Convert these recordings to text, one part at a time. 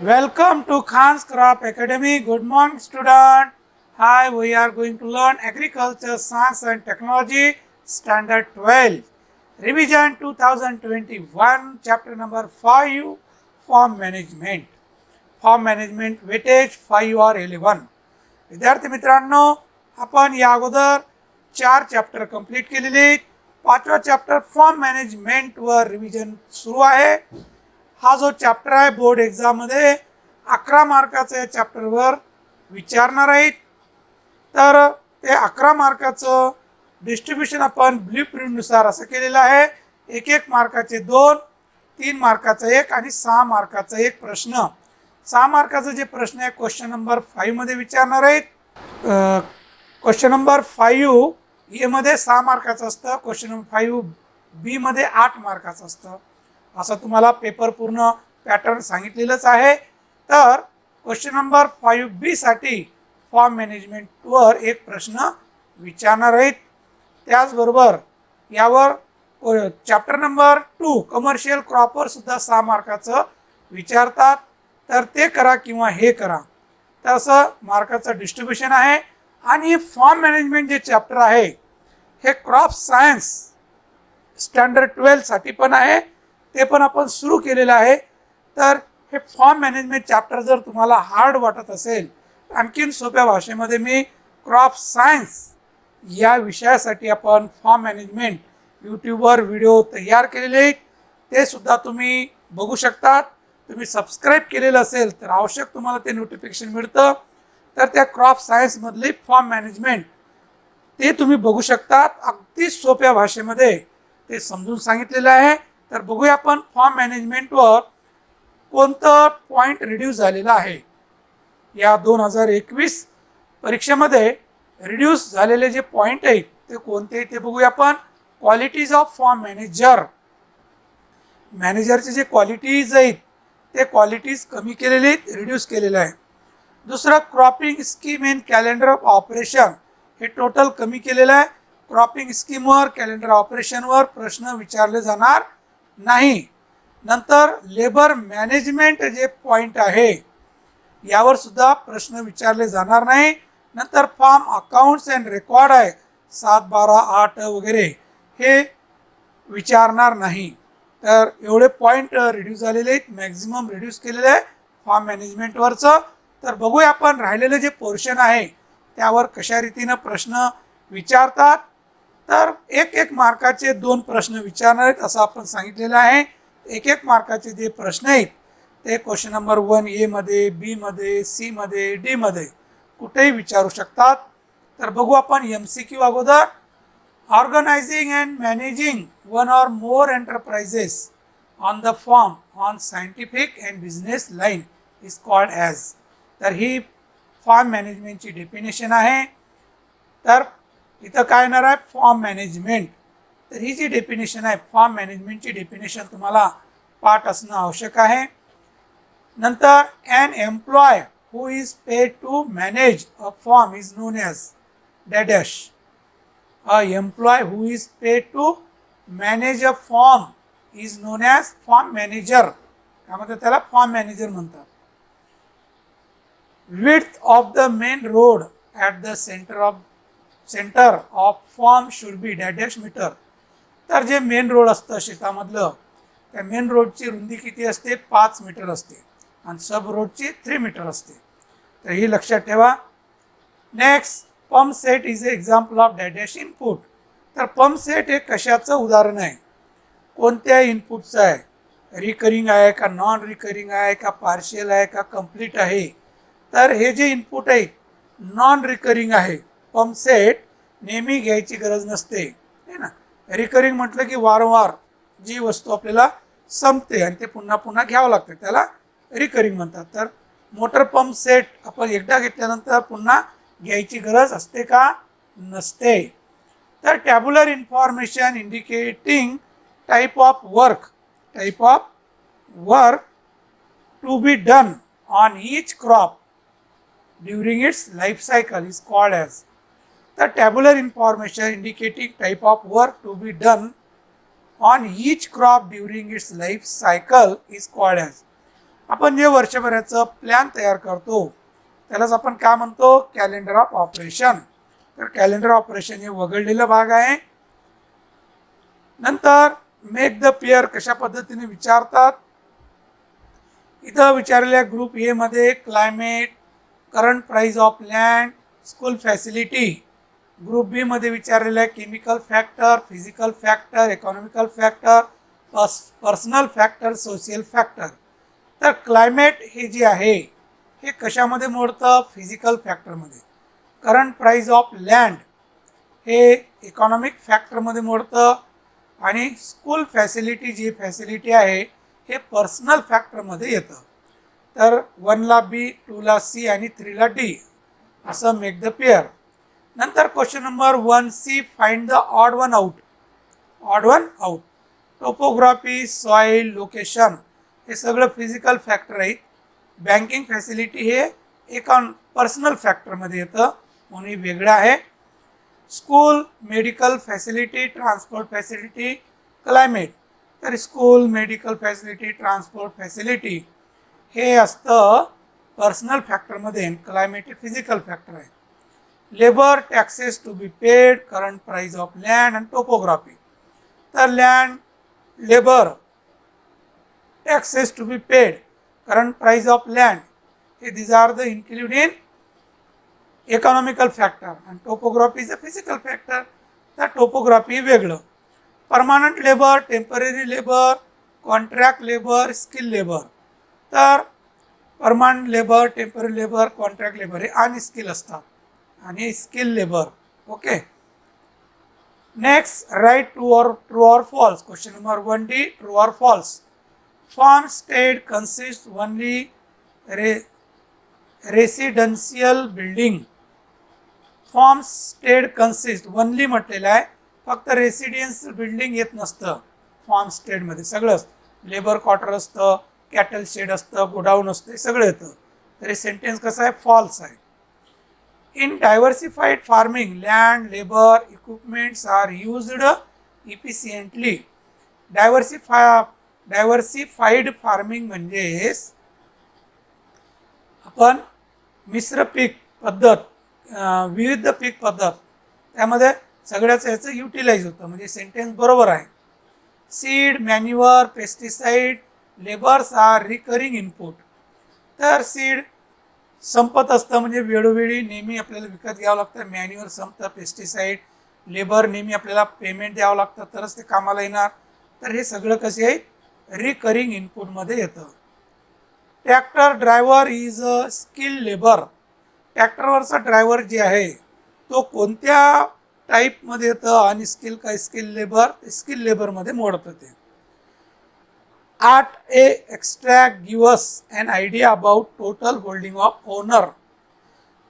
Welcome to Khan's Crop Academy. Good morning, student. Hi, we are going to learn Agriculture, Science and Technology, Standard 12. Revision 2021, Chapter number 5, Farm Management. Farm Management Weightage 5 or 11. विद्यार्थी मित्रांनो, आपण या अगोदर 4 chapter complete केलेले. 5वा chapter form management वर revision सुरू आहे. हा जो चॅप्टर आहे बोर्ड एग्जाम मध्ये 11 मार्काचा या चॅप्टरवर विचारणार आहेत. तर ते 11 मार्काचं डिस्ट्रीब्युशन आपण ब्लूप्रिंट नुसार असं केलेलं आहे. 1 मार्काचे 2, 3 मार्काचा 1 आणि 6 मार्काचा 1 प्रश्न. 6 मार्काचा जे प्रश्न आहे क्वेश्चन नंबर 5 मध्ये विचारणार आहेत. क्वेश्चन नंबर 5 ए मध्ये 6 मार्काचं असतं. क्वेश्चन नंबर 5 बी मध्ये 8 मार्काचं असतं. असं तुम्हाला पेपर पूर्ण पॅटर्न सांगितलेलंच आहे. तर क्वेश्चन नंबर 5 बी साठी फॉर्म मॅनेजमेंटवर 1 प्रश्न विचारणार आहेत. त्याचबरोबर यावर चॅप्टर नंबर 2 कमर्शियल क्रॉपवर सुद्धा 6 मार्काचं विचारतात. तर ते करा किंवा हे करा. तर असं मार्काचं डिस्ट्रीब्युशन आहे. आणि फॉर्म मॅनेजमेंट जे चॅप्टर आहे हे क्रॉप सायन्स स्टँडर्ड 12 साठी पण आहे. ते पण आपण सुरू केलेलं आहे. तर हे फॉर्म मॅनेजमेंट चॅप्टर जर तुम्हाला हार्ड वाटत असेल, आणखीन सोप्या भाषेमध्ये मी क्रॉप सायन्स या विषयासाठी आपण फॉर्म मॅनेजमेंट यूट्यूबवर व्हिडिओ तयार केलेले आहेत. ते सुद्धा तुम्ही बघू शकतात. तुम्ही सबस्क्राईब केलेलं असेल तर आवश्यक तुम्हाला ते नोटिफिकेशन मिळतं. तर त्या क्रॉप सायन्समधले फॉर्म मॅनेजमेंट ते तुम्ही बघू शकतात. अगदी सोप्या भाषेमध्ये ते समजून सांगितलेलं आहे. तर बघूया आपण फॉर्म मॅनेजमेंटवर कोणतं पॉईंट रिड्यूस झालेला आहे. या 2021 परीक्षेमध्ये रिड्यूस झालेले जे पॉईंट आहेत ते कोणते ते बघूया आपण. क्वालिटीज ऑफ फॉर्म मॅनेजरचे जे क्वालिटीज आहेत ते क्वालिटीज कमी केलेले आहेत, रिड्यूस केलेले आहे. दुसरं cropping scheme and calendar of operation हे टोटल कमी केलेलं आहे. क्रॉपिंग स्कीमवर कॅलेंडर ऑपरेशनवर प्रश्न विचारले जाणार नाही. नंतर लेबर मॅनेजमेंट जे पॉईंट आहे यावर सुद्धा प्रश्न विचारले जाणार नाही. नंतर फार्म अकाउंट्स अँड रेकॉर्ड आहे 7, 12, 8 वगैरे हे विचारणार नाही. तर एवढे पॉईंट रिड्यूस झालेले आहेत, मॅक्झिमम रिड्यूस केलेले आहे फॉर्म मॅनेजमेंटवरचं. तर बघूया आपण राहिलेलं जे पोर्शन आहे त्यावर कशा रीतीनं प्रश्न विचारतात. तर 1 मार्काचे 2 प्रश्न विचारणार आहेत असं आपण सांगितलेलं आहे. 1 मार्काचे जे प्रश्न आहेत ते क्वेश्चन नंबर 1 ए मध्ये, बी मध्ये, सी मध्ये, डी मध्ये कुठेही विचारू शकतात. तर बघू आपण MCQ अगोदर. Organising and managing one or more enterprises on the form on scientific and business line is called as. तर ही फॉर्म मॅनेजमेंटची डेफिनेशन आहे. तर इथं काय येणार आहे फॉर्म मॅनेजमेंट. तर ही जी डेफिनेशन आहे फॉर्म मॅनेजमेंटची डेफिनेशन तुम्हाला पाठ असणं आवश्यक आहे. नंतर an employee who is paid to manage a farm is known as dash. A employee who is paid to manage a farm is known as farm manager. काय म्हणतात त्याला फॉर्म मॅनेजर म्हणतात. width of the main road at the center of farm should be dash meter. तर जे main road असतं शेतामधलं त्या main रोडची रुंदी किती असते 5 मीटर असते आणि सब रोडची 3 मीटर असते. तर ही लक्षात ठेवा. Next pump set is a example of dash input. तर पंप सेट हे कशाचं उदाहरण आहे, कोणत्या इनपुटचं आहे, रिकरिंग आहे का नॉन रिकरिंग आहे का पार्शियल आहे का कम्प्लीट आहे. तर हे जे इनपुट आहे नॉन रिकरिंग आहे. पंप सेट नेहमी घ्यायची गरज नसते है ना. रिकरिंग म्हटलं की वारंवार जी वस्तू आपल्याला संपते आणि ते पुन्हा पुन्हा घ्यावं लागते त्याला रिकरिंग म्हणतात. तर मोटर पंप सेट आपण एकदा घेतल्यानंतर पुन्हा घ्यायची गरज असते का नसते. तर tabular information indicating type of work to be done on each crop during its life cycle is called as. The tabular information indicating type of work to be done on each crop during its life cycle is called as. आपण जे वर्षभराचं plan तयार करतो त्यालाच आपण काय म्हणतो, calendar of operation. तर कॅलेंडर ऑपरेशन हे वगळलेला भाग आहे. नंतर मेक द पेअर कशा पद्धतीने विचारतात. इथं विचारलेल्या ग्रुप ए मध्ये climate, current price of land, school facility. Group B मध्ये विचारलेल्या chemical factor, physical factor, economical factor, personal factor, social factor. तर क्लायमेट हे जे आहे हे कशामध्ये मोडतं, फिजिकल फॅक्टरमध्ये. करंट प्राइस ऑफ लँड हे इकॉनॉमिक फॅक्टरमध्ये मोडतं आणि स्कूल फॅसिलिटी जी फॅसिलिटी आहे हे पर्सनल फॅक्टरमध्ये येतं. तर 1ला बी, 2ला सी आणि 3ला डी असं मेक द पेअर. नंतर question number 1C, find the odd one out. Odd one out. Topography, soil, location हे सगळं फिजिकल फॅक्टर आहेत. बँकिंग फॅसिलिटी हे पर्सनल फॅक्टरमध्ये येतं म्हणून हे वेगळं आहे. School, medical facility, transport facility, climate. तर school, medical facility, transport facility हे असतं पर्सनल फॅक्टरमध्ये. क्लायमेट हे फिजिकल फॅक्टर आहे. Labour, taxes to be paid, current price of land आणि टोपोग्राफी. तर land, labour, taxes to be paid, current price of land हे these are the include in economical factor and topography is a physical factor. तर topography वेगळं. Permanent labour, temporary labour, contract labour, skill labour. तर permanent labour, temporary labour, contract labour हे unskill असतात आणि skill labour. Okay. Next, write true or false. Question number 1D, true or false. Farm state consists only residential building. Farm state consists only म्हटलेलं आहे, फक्त residential building येत नसतं form स्टेटमध्ये. सगळंच लेबर क्वार्टर असतं, कॅटल शेड असतं, godown असतं, हे सगळं येतं. तर हे सेंटेन्स कसं आहे, फॉल्स आहे. In diversified farming land, labour, equipments are used efficiently. Diversified farming म्हणजे आपण मिश्र पीक पद्धत, विविध पीक पद्धत, त्यामध्ये सगळ्याच याचं युटिलाइज होतं. म्हणजे सेंटेन्स बरोबर आहे. Seed, manure, pesticide, labours are recurring input. तर सीड संपत असतं म्हणजे वेळोवेळी नेहमी आपल्याला विकत घ्यावं लागतं. मॅन्युअर संपतं, पेस्टिसाइड, लेबर नेहमी आपल्याला पेमेंट द्यावं लागतं तरच ते कामाला येणार. तर हे सगळं कसे आहे, रिकरिंग इनपुटमध्ये येतं. Tractor driver is a skill labour. ट्रॅक्टरवरचा ड्रायव्हर जे आहे तो कोणत्या टाईपमध्ये येतं आणि स्किल काय, स्किल लेबर, स्किल लेबरमध्ये मोडतं ते. Art A extract give us N idea about total holding of owner.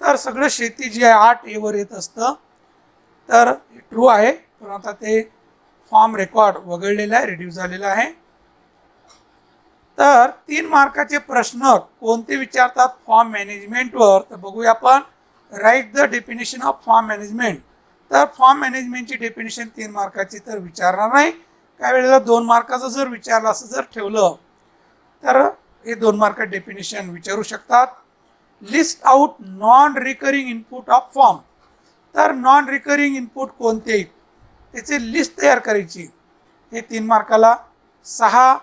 तर सगळं शेती जी आहे 8A वर येत असतं. तर ट्रू आहे, पण आता ते फॉर्म रेकॉर्ड वगळलेला आहे, रिड्यूस झालेला आहे. तर 3 मार्काचे प्रश्न कोणते विचारतात फॉर्म मॅनेजमेंटवर, तर बघूया आपण. Write the definition of farm management. तर फॉर्म मॅनेजमेंटची डेफिनेशन 3 मार्काची तर विचारणार नाही. काही वेळेला 2 मार्काचं जर विचारलं असं जर ठेवलं तर हे 2 मार्कात डेफिनेशन विचारू शकतात. List out non recurring input of farm. तर नॉन रिकरिंग इनपुट कोणते त्याची लिस्ट तयार करायची. हे 3 मार्काला 6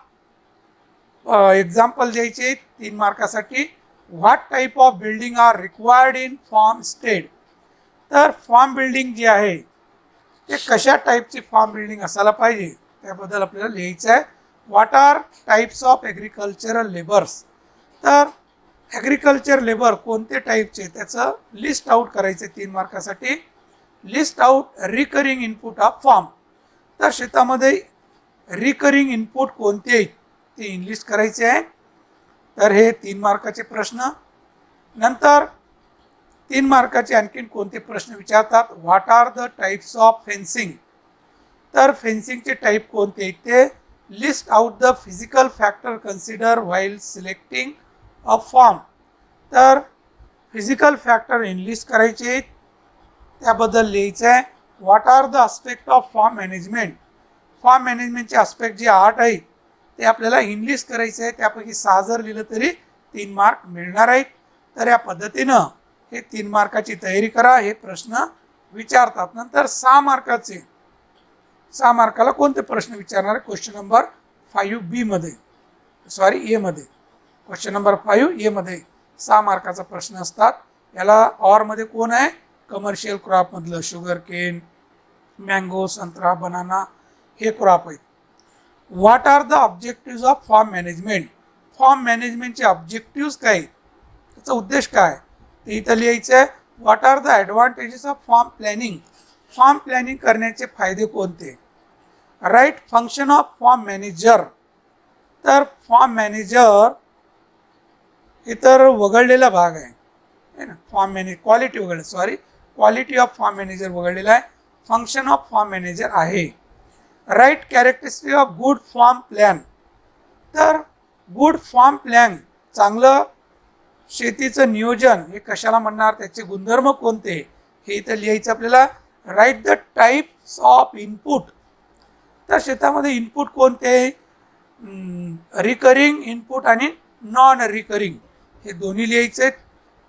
एक्झाम्पल द्यायचे 3 मार्कासाठी. What type of building are required in farm state. तर फॉर्म बिल्डिंग जी आहे ते कशा टाईपची फॉर्म बिल्डिंग असायला पाहिजे त्याबद्दल आपल्याला लिहायचं आहे. What are types of agricultural labours. तर ॲग्रिकल्चर लेबर कोणते टाईपचे त्याचं लिस्ट आउट करायचं 3 मार्कासाठी. List out recurring input of farm. तर शेतामध्ये रिकरिंग इनपुट कोणते आहेत ते इंग्लिश करायचे आहे. तर हे 3 मार्काचे प्रश्न. नंतर 3 मार्काचे आणखीन कोणते प्रश्न विचारतात. What are the types of fencing. तर फेन्सिंगचे टाईप कोणते आहेत ते list out the physical factor consider while selecting a farm. तर फिजिकल फॅक्टर इंग्लिश करायचे आहेत त्याबद्दल लिहायचं आहे. What are the aspect of farm management. Farm मॅनेजमेंटचे आस्पेक्ट जे 8 आहेत ते आपल्याला इंग्लिश करायचं आहे. त्यापैकी 6 जर लिहिलं तरी 3 मार्क मिळणार आहेत. तर या पद्धतीनं हे 3 मार्काची तयारी करा. हे प्रश्न विचारतात. नंतर 6 मार्काचे 6 मार्काला कोणते प्रश्न विचारणार आहे? क्वेश्चन नंबर 5B मध्ये, सॉरी ए मध्ये, क्वेश्चन नंबर 5 ए मध्ये 6 मार्काचा प्रश्न असतात. याला ऑर मध्ये कोण आहे? कमर्शियल क्रॉप मधलं शुगर केन, मँगो, संत्रा, बनाना हे क्रॉप आहेत. What are the objective of farm management? Farm मॅनेजमेंटचे ऑब्जेक्टिव्ह काय, त्याचा उद्देश काय ते इथं लिहायचं आहे. What are the advantages of farm planning? Farm planning करण्याचे फायदे कोणते? Write function of farm manager. तर फार्म मॅनेजर हे तर वगळलेला भाग आहे ना. फार्म मॅनेज क्वालिटी वगळले, sorry quality of farm manager वगळलेला आहे. फंक्शन ऑफ फार्म मॅनेजर आहे. Right characteristic of good farm plan. तर गुड फार्म प्लॅन, चांगलं शेतीचं नियोजन हे कशाला म्हणणार? त्याचे गुणधर्म कोणते हे इथं लिहायचं आपल्याला. Write the types of input. तर शेतामध्ये इनपुट कोणते? रिकरिंग इनपुट आणि नॉन रिकरिंग हे दोन्ही लिहायचे आहेत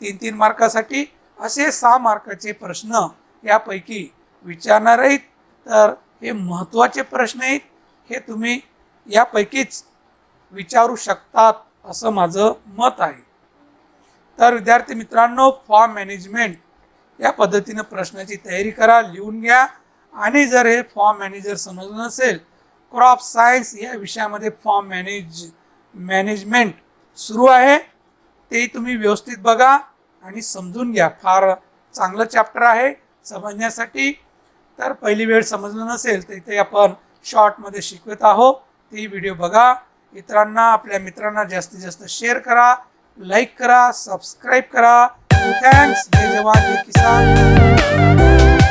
3-3 मार्कासाठी. असे 6 मार्काचे प्रश्न यापैकी विचारणार आहेत. तर हे महत्त्वाचे प्रश्न आहेत. हे तुम्ही यापैकीच विचारू शकतात असं माझं मत आहे. तर विद्यार्थी मित्रांनो, फार्म मॅनेजमेंट या पद्धतीनं प्रश्नाची तयारी करा, लिहून घ्या. आणि जर हे फार्म मॅनेजर समजलं नसेल, क्रॉप सायन्स या विषयामध्ये फार्म मॅनेजमेंट सुरू आहे, ते तुम्ही व्यवस्थित बघा आणि समजून घ्या. फार चांगलं चॅप्टर आहे समजण्यासाठी. तर पहिली वेळ समजलं नसेल तर इथे आपण शॉर्टमध्ये शिकवत आहोत, ती व्हिडिओ बघा. इतरांना, आपल्या मित्रांना जास्तीत जास्त शेअर करा, लाईक करा, सबस्क्राईब करा. थँक्स. जय जवान जय किसान.